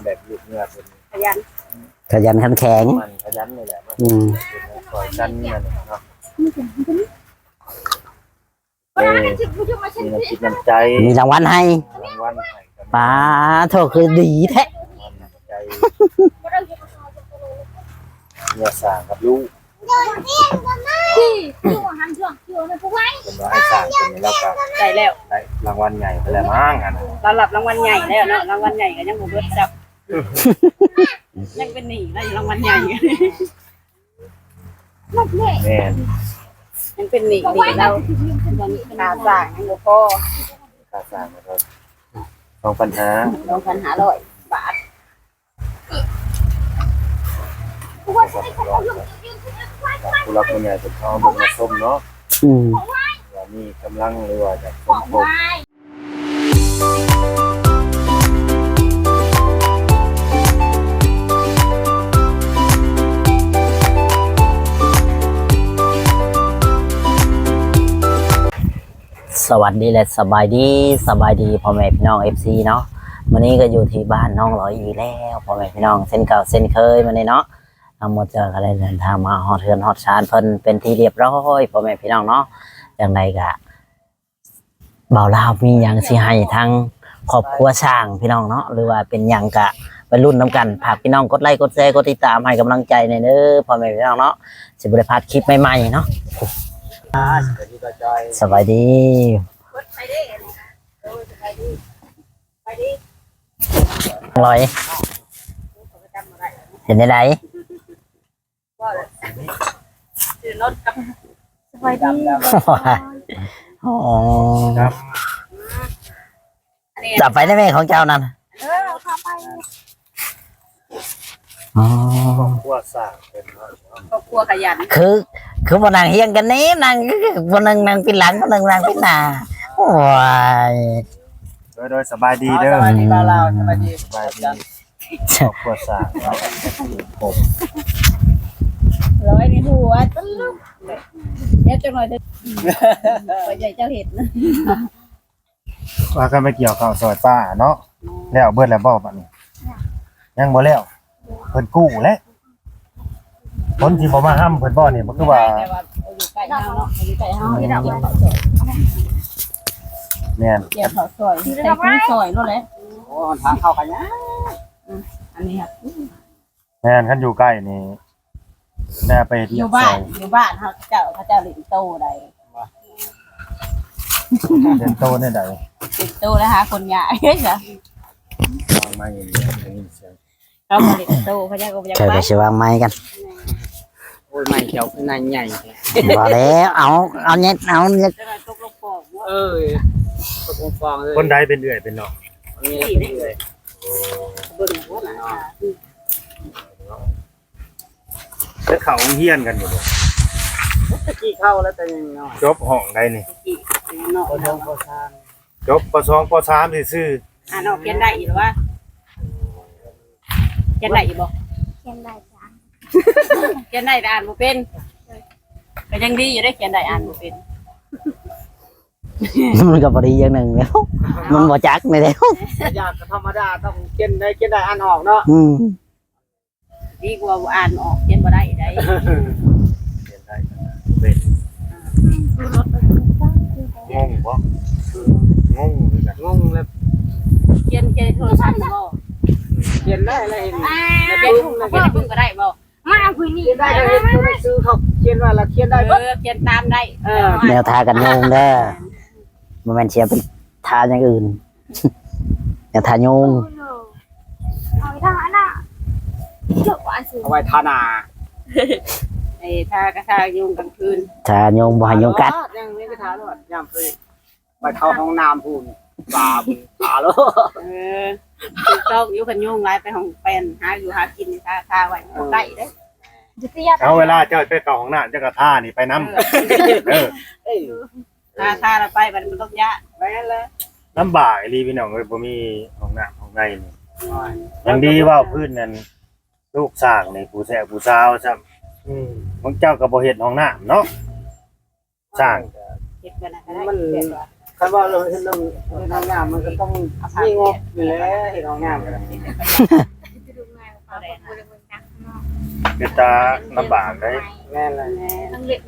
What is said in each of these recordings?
แบบยืดเนื้อเป็นขยันขันแข็งมันขยันนี่แหละคอยกันนี่เนาะมีน้ำใจมีรางวัลให้ป้าโทษคือดีแท้ใจเนื้อสร้างกับลูกเป็นว่าให้สร้างเป็นแล้วก็ได้แล้วได้รางวัลใหญ่ไปแล้วมั้งอ่ะเราหลับรางวัลใหญ่แล้วเนาะรางวัลใหญ่ก็ยังบ่เบิดจับยังเป็นหนี้ได้รางวัลใหญ่แม่ยังเป็นหนี้ดีแล้วมันค่าสร้างยังบ่พอค่าสร้างนะครับ2,500 บาทผู้รักผู้ใหญ่เป็นเขาบุญมาส้มเนาะว่ามีกำลังหรือว่าจะสมทบสวัสดีและสบายดีพ่อแม่พี่น้อง FC เนาะวันนี้ก็อยู่ที่บ้านน้องร้อยอีกแล้วพ่อแม่พี่น้องเส้นเก่าเส้นเคยมาเลยเนาะเรามาเจอกันได้เดินทางมาฮอดเทือนฮอดชานเพิ่นเป็นที่เรียบร้อยพ่อแม่พี่น้องเนาะอย่างไรก็บ่าวลาวมีอย่างสิให้ทั้งครอบครัวช่างพี่น้องเนาะหรือว่าเป็นอย่างกะไปรุ่นน้ำกันฝากพี่น้องกดไลค์กดแชร์กดติดตามให้กำลังใจในเด้อพ่อแม่พี่น้องเนาะสิบ่ได้พลาดคลิปใหม่ๆเนาะสวัสดีลอยเห็นได้ไหนสบายดีอ๋อจับไปได้ไหมของเจ้านั่นเข้าไปอ๋อครอบครัวสร้างเป็นครอบครัวขยันคือวันนางเฮียงกันนี้นางวันนางเป็นหลังวันนางเป็นหน้าโอ้ยโดยสบายดีเด้อสบายดีบ่าวลาวสบายดีครอบครัวสร้างผมร้อยในหัวตลกเดี๋ยวจังหน่อยเด้อบ่ใหญ่เจ้าเห็ดนะว่ากันไปเกี่ยวข้าวซอยป้าเนาะแล้วเบิดแล้วบ่บัดนี้ยังบ่แล้วเพิ่นกู้แล้วคนที่บ่มาห้ำเพิ่นบ่นี่มันคือว่าอยู่ใกล้เฮาเนาะอยู่ใกล้เฮาเฮ็ดเกี่ยวข้าวซอยแม่นเกี่ยวข้าวซอยใส่กุ้งซอยโน่นแหละโอ้ทางเข้ากันนะอันนี้ครับแม่นคันอยู่ใกล้นี่แม่ไปเที่ยวซอยอยู่บ้านเขาเจ้าเล่นโตได้เล่นโตได้ใดเล่นโตแล้วหาคนใหญ่เฮ้ยจ้ะวางไม้อย่างนี้ได้ยินเสียงเขาบ่เล่นโตเขาจะก็บ่อยากไปไปสิวางไม้กันโอ้ยไม้เขียวคือนายใหญ่บ่แล้วเอาเน็ตตกลงปอกตกลงฟองเลยคนใดเป็นเอื้อยเป็นน้องนี่เลยเบิ่งหัวหน้าแล้วเขาเฮียนกันอยู่ตะกี้เข้าแล้วแต่ยังน้อยจบห้องใดนี่ป.2 ป.จบป.2 ป.3ซื่ออ่านออกเขียนได้อยู่หรือว่าเขียนได้อยู่บ่เขียนได้จ้ะเขียนได้แต่อ่านบ่เป็นก็ยังดีอยู่ได้เขียนได้อ่านบ่เป็นมันก็บ่ดีอย่างนึงแล้วมันบ่จักนี่แล้วยากก็ธรรมดาต้องเขียนได้อ่านออกเนาะดีกว่าอ่านออกเขียนบ่ได้ได้เขียนได้เป็นงงบ่งงคือกันงงแบบเขียนโทรศัพท์บ่เขียนได้อะไรแล้วเป็นพุ่งก็ได้บ่มาคุยนี่ได้ตัวซื้อเขาเขียนว่าละเขียนได้เขียนตามได้แนวทากันโยงเด้อบ่แม่นเสียเป็นทาอย่างอื่นแนวทาโยงเอาไว้ทาน่ะเอาไว้ทานาไอ้ทากระทายุงกลางคืนทาโยงบ่ให้โยงกัดยังไม่ทาหรอกยามคืนไปเข้าห้องน้ำพูนปลาแล้วถูกต้องอยู่กันยุงหลายไปห้องแฟนหาอยู่หากินทาไว้ใกล้เด้เอาเวลาเจ้าไปเข้าห้องน้ำเจ้าก็ท่านี่ไปนำทาแล้วไปมันต้องยะไปนั่นแหละลำบากอีหลีพี่น้องเอ้ยบ่มีห้องน้ำห้องในนี่ยังดีว่าพื้นนั้นลูกสร้างนี่ผู้แซ่ผู้สาวซ้ำของเจ้าก็บ่เฮ็ดห้องน้ำเนาะสร้างเฮ็ดกันนะมัน คันว่าเราเห็นน้องงามมันก็ต้องมีงบอยู่แล้วเห็นน้องงามกัน จะดูไงว่าเขาพูดเรื่องนักเนาะ เป็นตาลำบากได้ แม่นเลย ต้องเรียน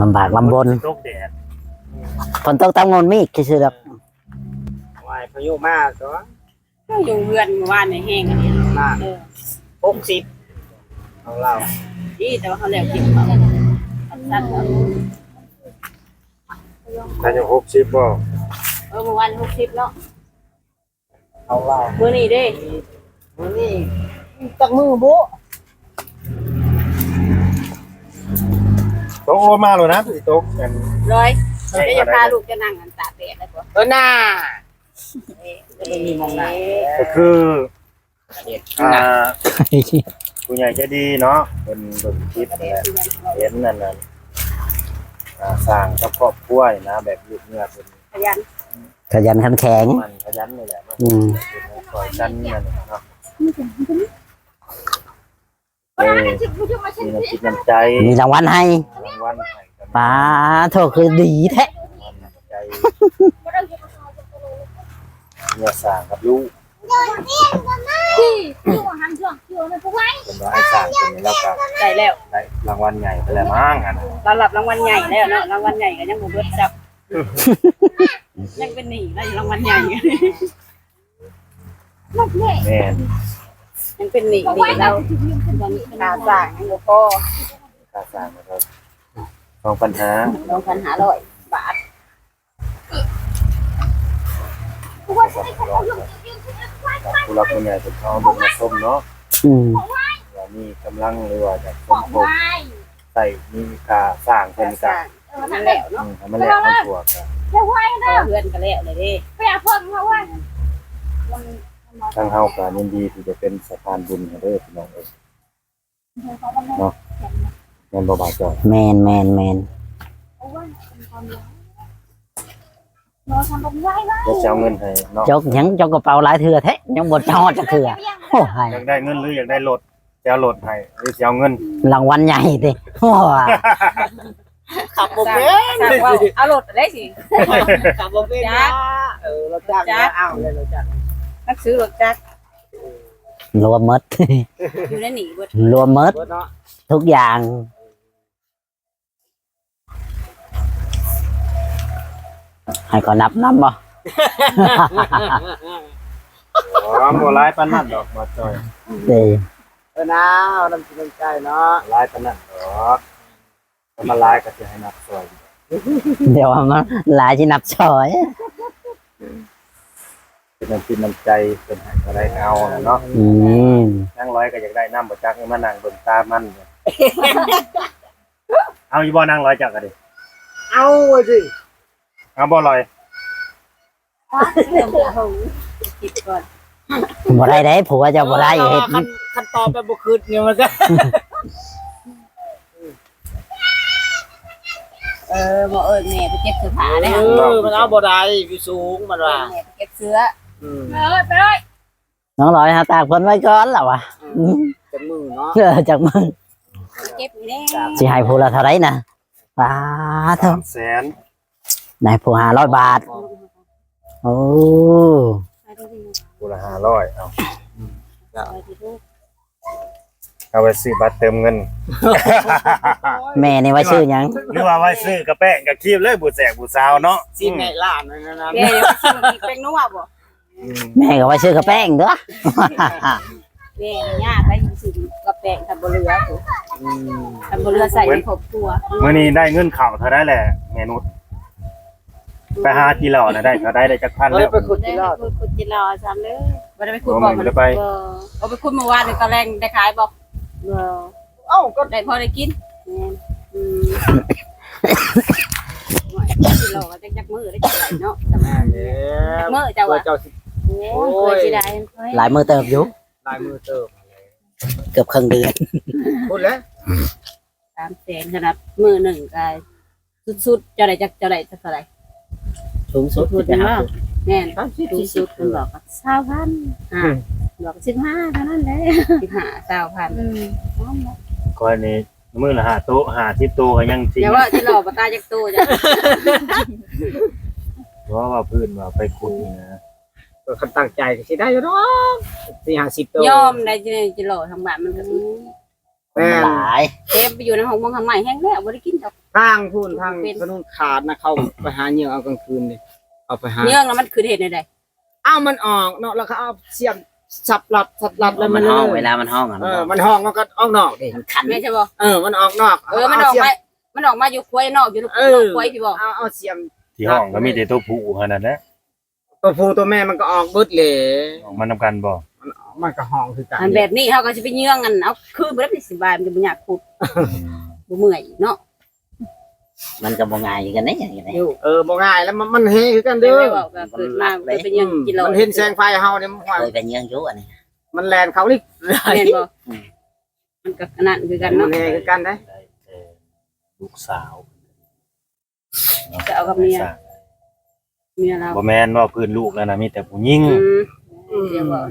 ลำบากลำบน ตกแดด ฝนตกตามงนมีคือสิดอก วายพายุมากตัว อยู่เรือนเมื่อวานในแห้งอันนี้ มาก60ของเรา ดีแต่ว่าเขาแล้วกินเขาสั้นแล้ว ถ้าจะ60บ่ เมื่อวาน60เนาะ ของเรา มื้อนี้เด้ วันนี้จักมือบุ ตกลงมาเลยนะสิตกกัน ร้อยเดี๋ยวจะพาลูกจะนั่งกันตากแดดแล้วก็ หน้าจะไม่มีมองหน้า ก็คือผู้ใหญ่ใจดีเนาะเป็นเบิ่งคลิปนั่นแหละเห็นนั่นน่ะสร้างกับครอบครัวนี่นะแบบลูกเนื้อเป็น ขยัน ขยันขันแข็ง มันขยันนี่แหละเนาะ อืม เป็นคอยกันนั่นเนาะ มีน้ำจิตน้ำใจ มีรางวัลให้ รางวัลให้กัน ป้าโทษคือดีแท้ น้ำใจเนื้อสร้างกับลูก ที่อยู่หันช่วงอยู่ในพวกไว้ เป็นว่าไอ้สร้างเป็นนี้แล้วก็ ได้แล้ว ได้รางวัลใหญ่ไปแล้วมั้งอ่ะนะ เรารับรางวัลใหญ่แล้วเนาะรางวัลใหญ่ก็ยังบ่เบิดจับยังเป็นหนี้ได้รางวัลใหญ่ ลูกเนี่ย แม่น ยังเป็นหนี้ พวก ดี ไว้ เรา เรา ตาสร้างยังบ่พอ การสร้างนะครับของปัญหา 2,500 บาท พวกไว้ใช้เขาลงยืน ผู้รักผู้ใหญ่เป็นเขาเบิ่งมาชมเนาะ อืม ว่ามีกำลังหรือว่าจะส ขอ ม ง ทบ ไว้ ใส่มีกาสร้างเพิ่น ส ก็ ร้างมันแล้วเนาะ ให้มันแล้วมันทั่วกัน พวกไว้นะ เพื่อนก็แล้วเลยเด้ ไปเอาพวกเขาไว้ ทางเฮาก็ยินดีที่จะเป็นสะพานบุญให้เด้อพี่น้องเอ้ยแม่นบ่บาดเจ้า แมนแมนแมน เราทำแบบไว้ไว้ จะเอาเงินให้เนาะ จกหยังจกกระเป๋าหลายเทื่อแท้ยังบ่จอดจักเทื่อโอ้ย อยากได้เงินหรืออยากได้รถจะเอารถให้หรือจะเอาเงิน รางวัลใหญ่ติโอ้ย ขับบ่ สร้าง เป็น สร้างว่าเอารถได้สิ ขับบ่เป็นนะเราจ้างแล้วอ้าวเลยเราจ้าง นักซื้อรถจักร รวมหมด อยู่ในหนีเบิด รวมหมด เบิดเนาะ ทุกอย่างให้ก่อนนับบ่ อ๋อบ่หลายปานนั้นดอกบ่จ้อย เด้อ นะน้ำจิตน้ำใจเนาะ หลายปานนั้นดอกถ้ามาหลายก็สิให้นับซอย เดี๋ยวมันหลายที่นับซอย เป็นน้ำจิตน้ำใจเป็นให้อะไรก็เอาน่ะเนาะ อืม นั่งร้อยก็อยากได้น้ำบ่จักให้มานั่งเบิ่งตามันเนี่ยเอาอยู่บ่นั่งร้อยจักก็ดิ เอาสิ เอาบ่ลอย คิดก่อน บ่ได้เด้ผัวเจะบ่ได้เฮ็ด ขั้นตอนไปบ่คืนเนี่ยมันก็ บ่แม่ไปเก็บเสื้อผ้าได้ มันเอาบ่ได้อยู่สูงมันว่า แม่ไปเก็บเสื้อ ไปเลย น้องลอยหาตากเพิ่นไว้ก่อนล่ะวะ จังมือเนาะ จากมึง เก็บนี่แน่ สิให้ผู้ละเท่าไหร่นะป้าเท่า 300,000 นายผู้500 บาท โอ้ กูละ500เอาไปซื้อบัตรเติมเงิน แม่นี่ไว้ชื่อหยัง หรือว่าไว้ซื้อกระแป้งกับครีมเลยบูแสกบูสาวเนาะ สิ้นในล้านนั่นนะ แม่ซื้ออีกเป็นนัวบ่ แม่ก็ไว้ชื่อกระแป้งเด้อ แม่ย่าไปซื้อกระแป้งทำบ่เหลือทำบ่เหลือใส่ในครอบครัว มื้อนี้ได้เงินเข้าเท่าได้แหละแม่นุชไปหากิโลน่ะได้เท่าได้จักพัน เล แล้ ยว ไปขุด ได้ ที่ ไป รอด คุดจิรอซ้ำเลยบ่ได้ไปคุด โอ้ บ่ มันบ่ได้ไป เอาไปคุดเมื่อวานนี่ตอนแรงได้ขายบ่ เอ้าก็ ได้พอได้กินจิรอก็จักมื้อได้จักเนาะ มื้อเจ้าว่า เจ้าสิ โอ้เคยสิได้ หลายมือเติบอยู่ ลายมือเติม เกือบครึ่งเดือน พูดแล้ว 300,000ขนาดมื้อหนึงก็สุดๆเจ้าได้จักเท่าไหร่ สูงสุด พูด จะ ถึง หา ว่าแม่นสูงสุดคุณบอกว่า20,000บอก15เท่านั้นแหละ15,000 ก้อยนี้ มื้อละ5โตะ50โตะก็ยังสิ อย่าว่าสิหลอกบ่ตายจักโตจ้ะ เพราะว่าพื้นว่าไปขุดนี่นะ ก็คันตั้งใจก็สิได้อยู่เนาะ4-50ตัวย อมได้จิหลอกทางบ้านมันก็ แม่ หลาย เก็บไปอยู่ในห้องมองข้างใหม่แห้งแล้วบ่ได้กินดอก ทางพูนทางถนนขาดนะเขาไปหาเหยื่อเอากลางคืนนี่เอาไปหา เนื่องแล้วมันคือเฮ็ดได้ อ้าวมันออกเนาะแล้วก็เอาเสียบสับหลัดแล้ว มั มัน น ห้อง เล เวย ลามันห้องอ่ะ มันห้องมันก็ออกนอกดิ มันคัน แม่ใช่บ่ มันออกนอก มันออกมาอยู่ควยนอกอยู่ลูกควยพี่บ่ เอาเสียม ที่ห้องก็มีแต่ตัวผู้เท่านั้นแหละ ตัวผู้ตัวแม่มันก็ออกเบิดเลย ออกมานำกันบ่ มันก็ห้องคือกัน อันแบบนี้เฮาก็สิไปเยื่องกันเอาคือบ่ได้สิบายมันจะบ่อยากขุดบ่เมื่อยเนาะ มันก็บ่ง่ายกันได้อย่างนี้ อยู่ บ่ง่ายแล้วมันเฮคือกัน เด้ เด้ อ อ บอกก็เกิดมาไปเยื่องกิโล มันเห็นแสงไฟเฮาเนี่ยมันห้อย เคยเป็นยังอยู่อันนี้ มันแลนเขานี่ แม่นบ่มันก็ขนาดคือกัน มั เนาะ นเฮคือกันได้ ลูกสาว จะเอากับเมียเรา บ่แม่นว่าพื้นลูกแล้วนะมีแต่ผู้หญิง เดี๋ยวบอก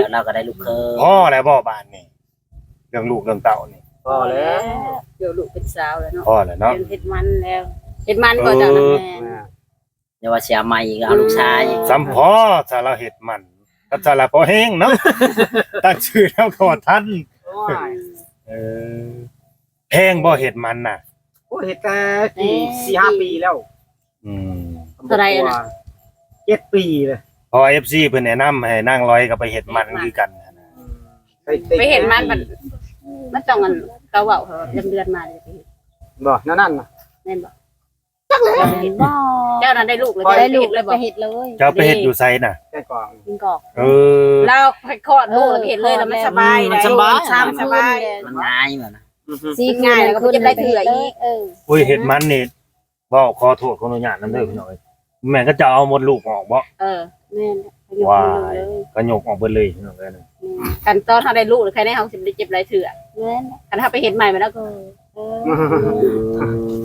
แล้วเราก็ได้ลูกเคย พ่อแล้วบ่บ้านนี่เรื่องลูกเรื่องเต้านี่ พอแล้ว เดี๋ยวลูกเป็นสาวแล้วเนาะ พ่อแล้วเนาะ เฮ็ดมันแล้วเฮ็ดมันก็จากนั้นแม่ เดี๋ยวว่าเสียใหม่อีกเอาลูกชาย สัมพ่อสารเฮ็ดมันกับสารพ่อแห้งเนาะตั้งชื่อแล้วก็ทัน โอ้ย เออแพงบ่เฮ็ดมันน่ะ โอ้เฮ็ดแต่กี่4-5 ปีแล้ว อืม 7 ปีเลย พอ FC เพิ่นแนะนำให้นางร้อยก็ไปเฮ็ดมันคือกันนะ ไปเห็นมันมันต้องกันเกาเว้าเขาเดือนมาเลย บ่นั่นน่ะ แม่นบ่ บ่ เจ้านั้นได้ลูกเลย ได้ลูก เลย ไป บ่ เฮ็ดเลย เจ้าไปเฮ็ดอยู่ไสน่ะ แค่ก่อน กินกอก เออ เราไปคลอดลูกเห็นเลยแล้วมันสบาย มันสบาย สบาย มันง่ายเหมือนนะ สีง่ายแล้วก็จะได้เถื่ออีก อุ้ยเฮ็ดมันนี่เว้าขอโทษขออนุญาตนำเด้อพี่น้อยแม่ก็จะเอาหมดลูกออกบ่ แม่น ว้ายก็ยกออกเบิดเลยพี่น้องเอ้ยนะ กันตอนเขาได้ลูกหรือใครได้เขาสิได้เจ็บไรเถื่อ แม่น กันถ้าไปเห็นใหม่มาแล้วก็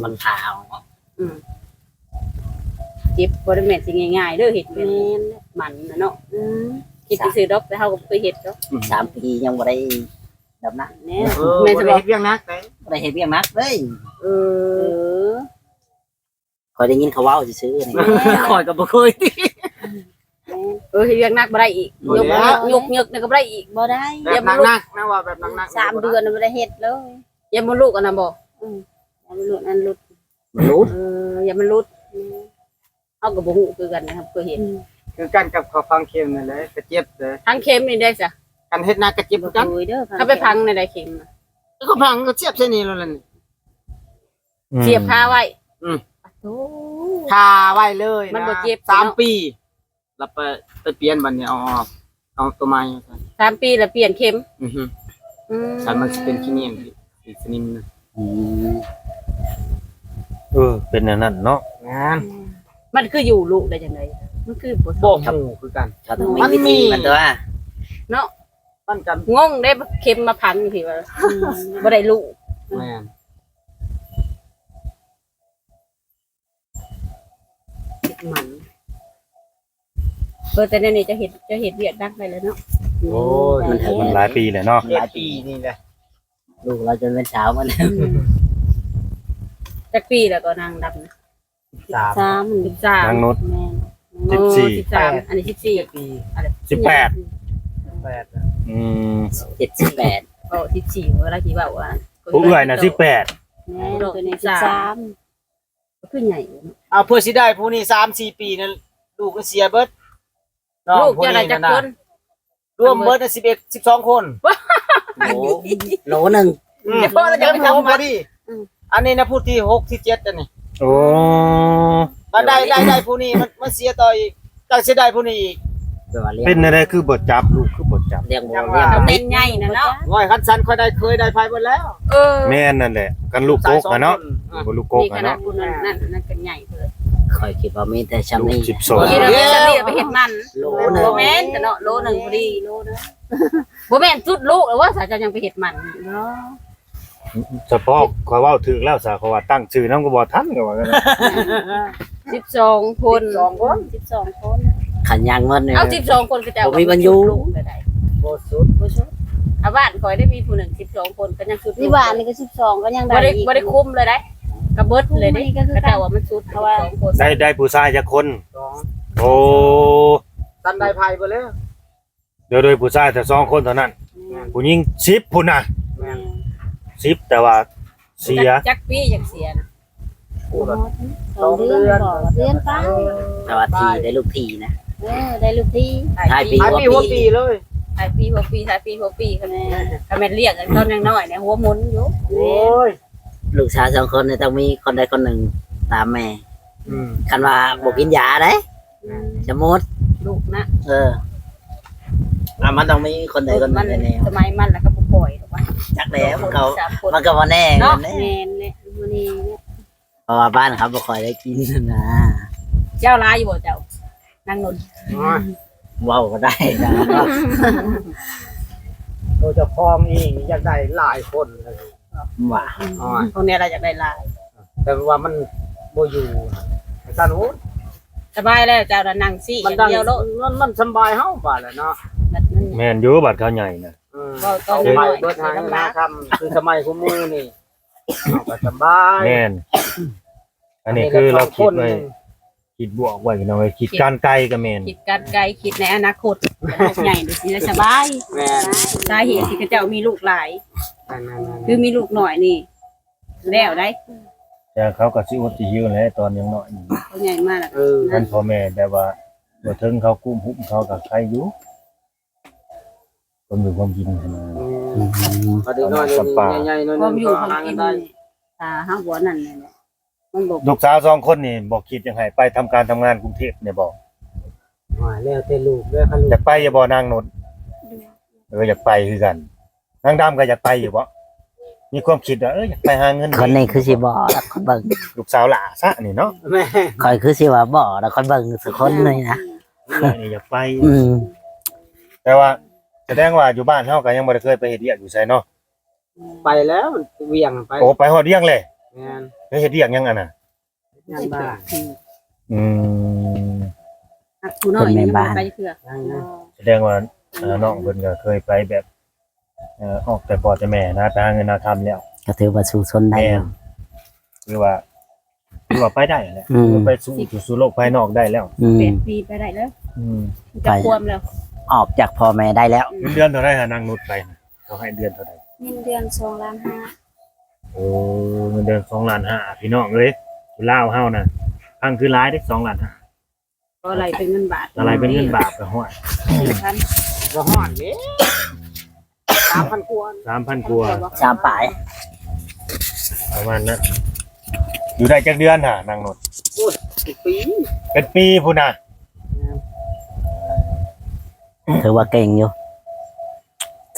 มันพาว เจ็บบริเวณสิ่งง่ายๆเด้อเห็ดเป็นมันนะเนาะคิดไปซื้อดอกแต่เขาก็เคยเห็ดดอก 3 ปียังบ่ได้ดำน้ เนี่ย แม่ แม่ จะ จะ บบ อ อก ก เรื่องนักได้ ำบ่ได้เฮ็ดเวียกนักเด้ย เออ คอยได้ยินเขาเว้าซื่อๆนี่ คอยก็บ่เคย เรียกนักบ่ได้อีกยกนี่ก็บ่ได้อีก บ่ได้ แบบนักนะว่าแบบนัก 3 เดือนบ่ได้เฮ็ดเลย อย่ามันลูกกันนะบอกอย่ามันลูกนั่นลูก มันรู้ อย่ามันลูกเอากับบ่ฮู้คือกันนะครับเคยเห็น คือกันกับเขาฟังเข็มนั่นแหละกระเจ็บเลย ทั้งเข็มนี่ได้จ้ะ กันเฮ็ดนักกระเจ็บกัน โดยเด้อ ถ้าไปพังในใดเข็ม เขาพังก็เจ็บเส้นนี้แล้วนั่น เสียบคาไว้ ทาไว้เลย มันบ่เจ็บ 3 ปีแล้วไปเปลี่ยนบัดนี้เอาตัวใหม่ 3 ปีแล้วเปลี่ยนเข็ม ฉันมันสิเป็นขี้เหนียวอีกสนิมนะ เป็นอันนั้นเนาะ งาน มันคืออยู่ลูกได้จังไดมันคือบ่ บ่ฮู้คือกัน เขาต้องมีวิธีมันตัว เนาะ ปั้นกัน งงได้เข็มมาพันพี่ว่าบ่ได้ลูก แม่น มันแต่ในนี้จะเห็ดเวียดดักไปแล้วเนาะ โอ้ย มันหลายปีแล้วเนาะ หลายปีนี่แหละ ลูกเราจนเป็นสาวมัน จักปีแล้วก็นางดำนะ 3 13 นางนุช แม่ 14 อันนี้14 ปี 18 8 78 โอ้14เวลาที่ว่าว่า ผู้เอื้อยน่ะ18 แม่นตัวนี้13 คือใหญ่ เอาเพื่อสิได้ผู้นี้3-4 ปีนั้นลูกก็เสียเบิด ลูกจะได้จักคน รวมเบิด11 12 คน โอ้โลนึง เดี๋ยวเราจะไปทำมาดิอันนี้นะผู้ที่6ที่7อันนี้ โอ้ มาได้ผู้นี้มันเสียต่ออีกจังสิได้ผู้นี้อีก แบบว่าเลี้ย เป็น ง อะไรคือบ่จับลูกคือบ่จับ เลี้ยงบ่เลี้ยงบ่ เป็ ติด นใหญ่นะเนาะ ง่อยคันสันเคยได้ไฟหมดแล้ว แม่นนั่นแหละกันลูกโกกอะเนาะบ่ลูกโกก นี่ข อะ นาด เนาะ คุณนั่นเป็นใหญ่เลย คอยคิดว่ามีแต่ชำนี้ 12 ที่เราจะเรียกไปเห็ดมัน โล โล นึง แม่นแต่เนาะโลนึงพอดีโลนึงบ่แม่นจุดลูกหรือว่าสาจะยังไปเห็ดมันเนาะ เฉพาะขอยเว้าถึงแล้วซะเขาว่าตั้งชื่อนำก็บ่ทันก็ว่ากัน 12 คน 12 คน ขันยางเงินเนี่ย เอา12 คนก็จะ บ่มีบรรยุ ลูกได้ โบสุด บ่ชุด อาบ้านคอยได้มีผู้หนึ่ง12คนก็ยังสุด ที่บ้านนี่ก็12ก็ยังได้ บ่ได้คุ้มเลยได้กระเบิดเลยเด้ก็แต่ว่ามันสุดเพราะว่าคน ได้ผู้ชายจักคน สอง โอ้ ตันได้ภัยไปแล้ว เดี๋ยวโดยผู้ชายแต่2คนเท่านั้นผู้หญิง10พุ่นน่ะ แม่น 10แต่ว่าเสีย จักปียังเสียนะ พูดแล้ว 2 เดือนบ่เดือนไป แต่ว่าทีได้ลูกทีนะ ได้ลูกที่ ท้ายปี หายปีหัวปีเลย ถ่ายปีหัวปีคะแนนคะแนนเรียกกันตอนยังน้อยเนี่ยหัวหมุนอยู่ โอ้ย ลูกชาย2คนเนี่ยต้องมีคนใดคนหนึ่งตามแม่ อืม คันว่าบ่กินยาเด้จะหมด ลูกนะ มันต้องมีคนใดคนห มั นึ่ น งแน่ สมัยมันแล้วก็ปล่อยถูกป่ะ จักแล้วมันก็ 3 คน มันก็บ่แน่ เนาะ แน่ แม่นเนี่ยมื้อนี้ เพราะว่าบ้านเขาบ่ค่อยได้กินนะ เจ้าลายอยู่บ่เจ้านั่งนน เว้าก็ได้นะ โดยเฉพาะนี่อยากได้หลายคนเลย ว่า อ๋อ ตรงนี้เราอยากได้ลาย แต่ว่ามันบ่อยู่ท่านโอ้ สบายแล้วเจ้าละนั่งซี่ มัน อ ดั ย่าง งเดียวโลด มันสบายเฮาบาดแล้วเนาะ แบบนั้นเนี่ย แม่นอยู่บัดเขาใหญ่น่ะ ก็ต้ ต้ อ อง ง น้ ไป อย เบิดหา ลำบาก ทำคือสมัยของมือนี่เอาก็สบาย แม่นอันนี้คือเราคิดไว้คิดบวกไว้เนาะไว้คิดการไกลก็แม่น คิดการไกลคิดในอนาคตลูกใหญ่ดูสิได้สบาย แม่น สาเหตุที่เขาเจ้ามีลูกหลาย นั่นๆๆ คือมีลูกหน่อยนี่แล้วได้ แต่เขาก็สิอดสิหิวแหละตอนยังน้อยนี่ เขาใหญ่มากแล้ว เออ ท่านพ่อแม่แบบว่าบ่ถึงเขากุ้มหุบเขาก็ใครอยู่คนอยู่ความกินหั่นน่ะ พอดีน้อยใหญ่ๆน้อย ความอยู่ ก็ ความ หา กิ กัน น ได้ นี่ตาห้าหัวนั่นเลยเนี่ยมันบอก ลูกสาว2คนนี่บ่คิดจังไห้ไปทำการทำงานกรุงเทพเนี่ยบ่ ว่าแล้วแต่ลูกเด้อค่ะลูก อยากไปอย่าบ่นางนนท์อยากไปคือกันนางดำก็อยากไปอยู่บ่มีความคิดว่าอยากไปหาเงิน คนนี้คือสิบ่แล้วคนเบิ่ง ลูกสาวหล่าซะนี่เนาะ แม่ คอยคือสิว่าบ่แล้วคนเบิ่งสักคนหนึงนะ นี่อยากไป อืม แต่ว่าแสดงว่าอยู่บ้านเฮาก็ยังบ่ได้เคยไปเฮ็ดเวียกอยู่ไสเนาะ ไปแล้วเวียงไป โอ้ไปฮอดเวียงเลย แม่น ไปเฮ็ดเวียกยังอันน่ะ งานบ้าน อืม หักผู้น้อยนี่มันไปเถื่อ ยังนะ แสดงว่าน้องเพิ่นก็เคยไปแบบออกแต่พ่อแต่แม่นะไปหาเงินหาทำแล้ว ก็ถือว่าสู่ชนได้ แม่ แล้ว คือว่าไปได้แหละ อืม ไปสู่โลกภายนอกได้แล้ว อืม 8 ปีไปได้แล้ว อืม จะควมแล้ว ออกจากพ่อแม่ได้แล้ว เงินเดือนเท่าไหร่หานางนุชไปน่ะเขาให้เดือนเท่าไหร่ เงินเดือน2ล้านห้า โอ้เงินเดือน2.5 ล้านพี่น้องเอ้ยลาวเฮาน่ะพังคือหลายเด้2.5 ล้าน ก็อะไรเป็นเงินบาท อะไรเป็นเงินบาทก็ฮ้อย บ่ฮ้อนเด้3,000กว่า 3,000 กว่า สามปลาย ประมาณนั้นอยู่ได้จักเดือนน่ะนางนุช 10 ปี เป็นปีพุ่นน่ะ ถือว่าเก่งอยู่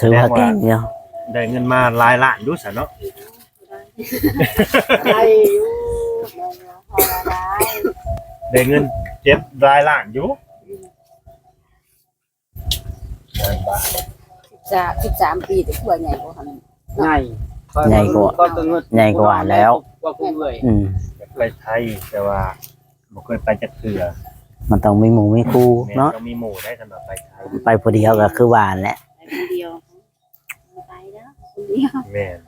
ถือว่าเก่งอยู่ ได้เงินมาหลายล้านอยู่ซะเนาะ ได้อยู่ พอได้ ได้เงิน7หลายล้านอยู่ จะ13 ปีแต่ตัวใหญ่กว่านั้น ใหญ่ ใหญ่กว่า ก็ตัวเงิน ใหญ่กว่าแล้ว กว่าคุณเลย อืม ไปไทยแต่ว่าบ่เคยไปจักเทื่อ มันต้องมีหมู่มีครู แม่ เนาะ ต้องมีหมู่ได้สำหรับไปไทย ไปผู้เดียวก็คือหวานแหละ ไปคนเดียว ไปแล้วคนเดียว แม่น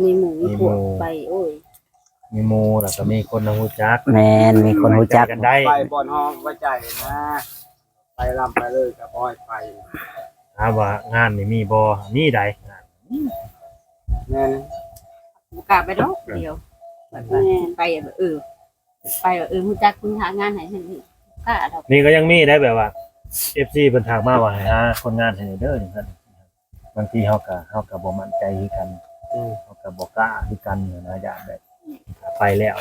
มีหมูมีพวกไปโอ้ย มีหมู่แล้วก็มีคนรู้จัก แมนมีคนรู้จัก กันได้ ไปบ่อนห้องไว้ใจนะไปลำไปเลยก็บ่อยไป ถามว่างานนี่มีบ่มีใดงาน แม่น กล้าไปดอกเดียวไปรู้จักคุณหางานให้ฉันนี่กล้าดอก นี่ก็ยังมีได้แบบว่า FC เพิ่นถามมาว่าให้หาคนงานให้เด้อจังซั่นบางทีเฮาก็บ่มั่นใจคือกันเฮาก็บ่กล้าคือกันนะญาติแบบไปแล้ว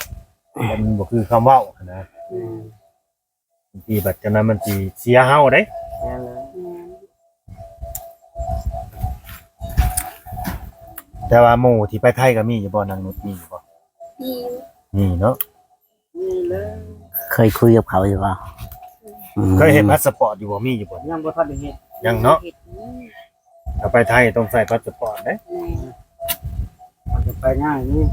มันบ่คือคำเว้านะ บางทีบัดจังนั้นมันสิเสียเฮาเด้ แม่นเลย แต่ว่าหมู่ที่ไปไทยก็มีอยู่บ่นางนุชมีอยู่บ่ ที่ มีเนาะ นี่เลย เคยคุยกับเขาอยู่เปล่าอืม เคยเห็นพาสปอร์ตอยู่บ่มีอยู่บ่ ยังบ่ทันได้เฮ็ด ยังเนาะถ้าไปไทยต้องใส่พาสปอร์ตเด้ มันจะไปง่ายนี่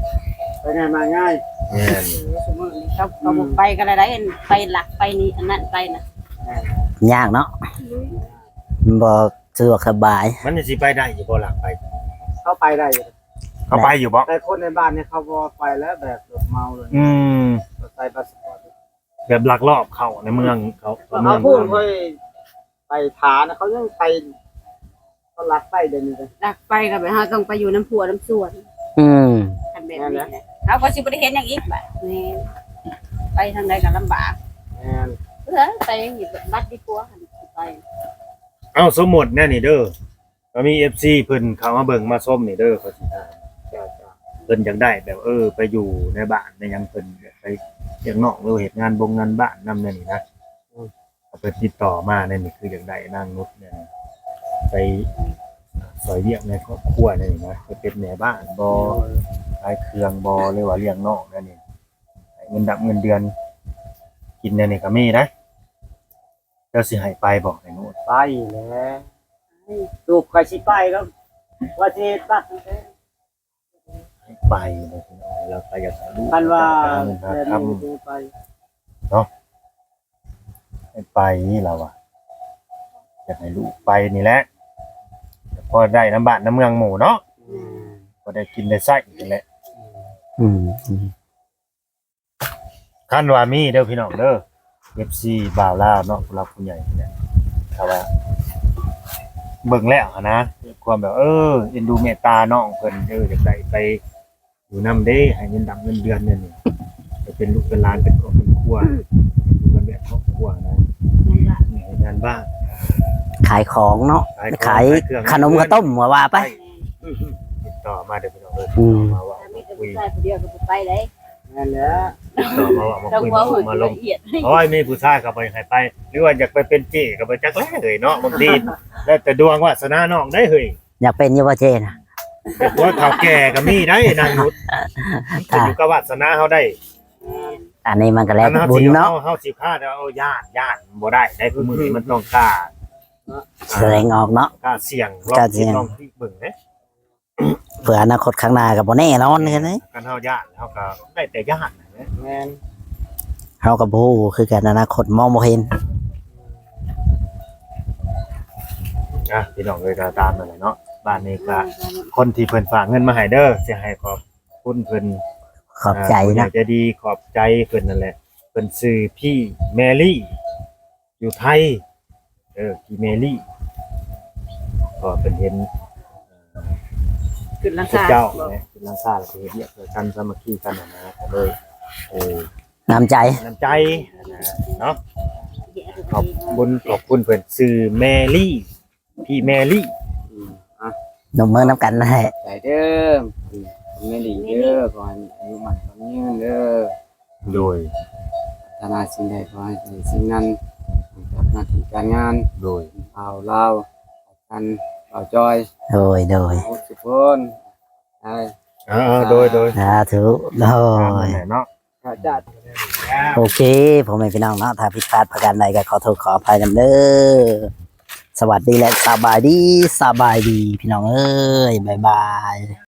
ไปง่ายมาง่าย แม่น สมมติเขาบอกไปกันอะไรไปหลักไปนี่อันนั้นไปนะ ยากเนาะ บ่สะดวกสบาย มันจะสิไปได้อยู่บ่หลักไป เข้าไปได้อยู่ เขาไปอยู่บ่ แต่คนในบ้านเนี่ยเขาบอกไปแล้วแบบเมาเลย อืม ใส่พาสปอร์ต แบบลักลอบเข้าในเมืองเขาเมื เขา อง พูดค่อยไปฐานนะเขายังไปเขาลักไปเดี๋ยวนี้เลย ดักไปก็ไปเฮาต้องไปอยู่น้ำพัวน้ำสวน อืม คันแบบนี้แหละเขาก็สิบ่ได้เห็นอย่างอีกแบบนี่ไปทางใดก็ลำบาก แม่น ไปหยิบบัตรดีกว่าหั่นไป เอาสมมุติแน่นี่เด้อก็มี FC เพิ่นเข้ามาเบิ่งมาส้มนี่เด้อเขาสิถาม จ้า เพิ่นอยากได้แบบไปอยู่ในบ้านในหยังเพิ่นอยากไปเลี้ยงนอกหรือเฮ็ดงานงานบ้านนำนั่นนี่นะเอาเพิ่นติดต่อมานั่นนี่คืออยากได้นางนุชเนี่ยไปซอยเลี้ยงในครอบครัวนั่นนี่นะไปเป็นแม่บ้านบ่ขายเครื่องบ่หรือว่าเลี้ยงนอกนั่นนี่ให้เงินดับเงินเดือน กินนั่นนี่ก็มีนะเจ้าสิให้ไปบอกไอ้นุช ไปแล้วลูกใครสิไปก็ว่าสิบัตร ให้ไปเลยพี่น้องแล้วไปอยากให้ลูก พันว่า หาเงินหา แบบ คำ นี้ไป ให้ไปเราอะอยากให้ลูกไปนี่แหละพอได้น้ำบ้านน้ำเมืองหมู่เนาะพอได้กินได้ใส่นี่แหละ อืม ขั้นว่ามีเด้อพี่น้องเด้อ FC บ่าวลาวเนาะผู้รักผู้ใหญ่เนี่ยถ้าว่าเบิ่งแล้วนะความแบบเอ็นดูเมตตาน้องเพิ่นอยากได้ไปอยู่นำเด้ให้เงินดำเงินเดือนนั่นนี่ไปเป็นลูกเป็นหลานเป็นครอบเป็นครัวอยู่กันแบบครอบครัวนะให้งานบ้าน ขายของเนาะ ขาย เครื่อง ขนมข้าวต้มว่าไป ติดต่อมาเด้อพี่น้องเด้อ อืม มาว่า ถ้ามีแต่ คุย ผู้ชายผู้เดียวก็บ่ไปเลย นั่นแหละ ติดต่อมาว่ามา ต้อง คุย เว้า มาลง ละเอียด โอ้ยมีผู้ชายก็ไปให้ไป หรือว่าอยากไปเป็นเจ๊ก็ไปจักแลเลยเนาะบางทีแล้วแต่ดวงวาสนาน้องได้เฮ้ย อยากเป็นอยูวเจนะ แต่ว่าเฒ่าแก่ก็มีได้นางนุชขึ้นอยู่กับวาสนาเฮาได้ อันนี้มันก็แล้วแต่ เฮา บุญ สิ เนาะ เฮาสิพาเอาญาติบ่ได้ได้ผู้มือนี้มันต้องกล้า แสดงออกเนาะ กล้าเสี่ยง กล้าเสี่ยง ลองที่เบิ่งเด้ เผื่ออนาคตข้างหน้ากับโบแน่นอนกันนี่ กันเฮาญาติเฮาก็ได้แต่ญาตินะ แม่น เรากับผู้คือกันอนาคตมองบ่เห็น พี่น้องเอ้ยก็ตามนั่นแหละเนาะบ้านนี้ก็คนที่เพิ่นฝากเงินมาให้เด้อสิให้ขอบคุณเพิ่น ขอบใจ ผู้ใหญ่ นะ ใจะดีขอบใจเพิ่นนั่นแหละเพิ่นชื่อพี่แมรี่อยู่ไทยพี่แมรี่ก็เพิ่นเห็น ขึ้นหลัง พวก คา เจ้าเนี่ยเป็นลังคาแล้วก็เฮ็ดเรียกกันสามัคคีกันนะก็เลยน้ำใจ น้ำใจเนาะขอบคุณเพิ่นชื่อแมรี่พี่แมรี่ หนุ่มเมืองน้ำกันนะฮะ ใจเด้อไม่ดีเด้อก่อนอายุมันก็ยืนเด้อ โดย ธนาสิ่งใดขอให้สิ่งนั้นกับหน้าที่การงาน โดย เอาเล่ากันเอาจอย โดย ทุกคนใช่ โดย สาธุโดย เนาะ ข้าจัด โอเค ผมไม่พี่น้องเนาะถ้าผิดพลาดประการใดก็ขอโทษขออภัยนำเด้อสวัสดีและสบายดีพี่น้องเอ้ยบ๊ายบาย